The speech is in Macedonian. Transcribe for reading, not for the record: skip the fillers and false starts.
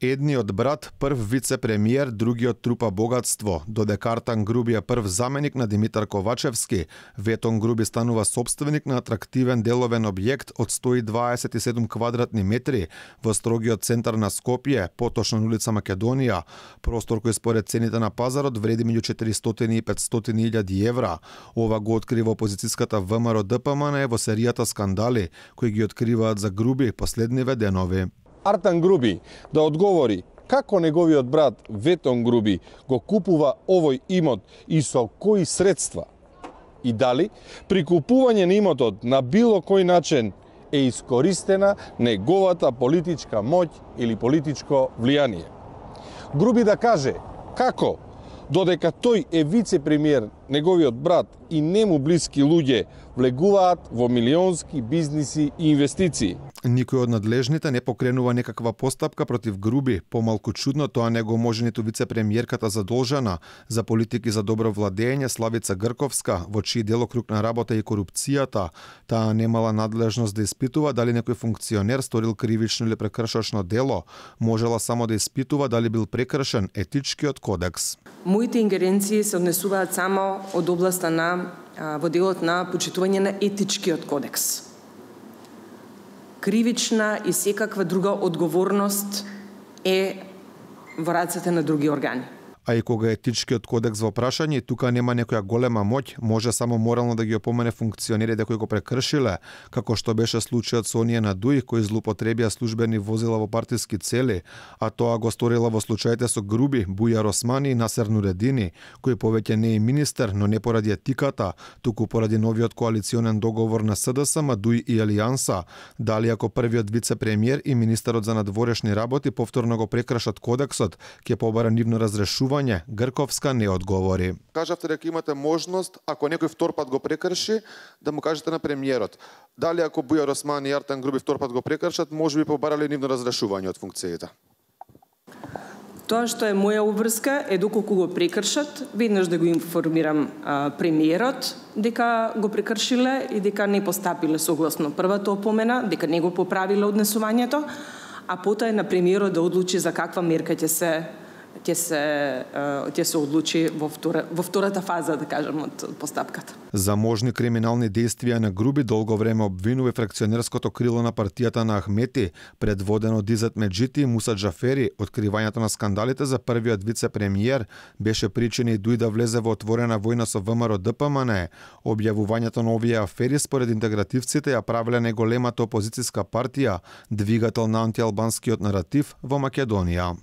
Едниот брат прв вице-премиер, другиот трупа богатство. Додека Артан Груби е прв заменик на Димитар Ковачевски, Ветон Груби станува собственик на атрактивен деловен објект од 127 квадратни метри во строгиот центар на Скопје, поточно на улица Македонија. Простор кој според цените на пазарот вреди меѓу 400 и 500 илјади евра. Ова го открива опозицијската ВМРО ДПМН во серијата скандали кои ги откриваат за Груби последниве денови. Артан Груби да одговори како неговиот брат Ветон Груби го купува овој имот и со кои средства, и дали при купување на имотот на било кој начин е искористена неговата политичка моќ или политичко влијание. Груби да каже како, додека тој е вице-премиер, неговиот брат и нему блиски луѓе влегуваат во милионски бизниси и инвестиции. Никој од надлежните не покренува некаква постапка против Груби. Помалку чудно тоа не го може ниту вице-премиерката задолжена за политики за добро владење Славица Грковска, во чиј делокруг на работа и корупцијата. Таа немала надлежност да испитува дали некој функционер сторил кривично или прекршочно дело. Можела само да испитува дали бил прекршен етичкиот кодекс. Моите ингеренции се однесуваат само од областа на во делот на почитување на етичкиот кодекс. Кривична и секаква друга одговорност е во рацете на други органи. А и кога етичкиот кодекс во прашање, тука нема некоја голема моќ, може само морално да ги опомене функционерите кои го прекршиле, како што беше случајот со оние на Дуј кои злоупотребија службени возила во партиски цели, а тоа го сторила во случаите со Груби, Бујар Османи и Насер Нуредини, кој повеќе не е министер, но не поради етиката, туку поради новиот коалиционен договор на СДСМ, Дуј и Алијанса. Дали ако првиот вице-премиер и министерот за надворешни работи повторно го прекршат кодексот, ќе побара нивно разрешување, Грковска не одговори. Кажавте дека имате можност, ако некој втор пат го прекрши, да му кажете на премиерот. Дали ако Бујар Осман и Артан Груби втор пат го прекршат, може би побарале нивно разрешување од функциите? Тоа што е моја обврска е доколку го прекршат, веднаш да го информирам премиерот дека го прекршиле и дека не постапиле согласно првата опомена, дека не го поправиле однесувањето, а потоа е на премиерот да одлучи за каква мерка ќе се одлучи во втората фаза, да кажем, од постапката. За можни криминални действија на Груби долго време обвинува фракционерското крило на партијата на Ахмети, предводено од Изет Меджити и Муса Џафери. Откривањето на скандалите за првиот вице-премиер беше причина и Дуј да влезе во отворена војна со ВМРО ДПМН. Објавувањето на овие афери според интегративците ја правеле најголемата опозицијска партија, двигател на антиалбанскиот наратив во Македонија.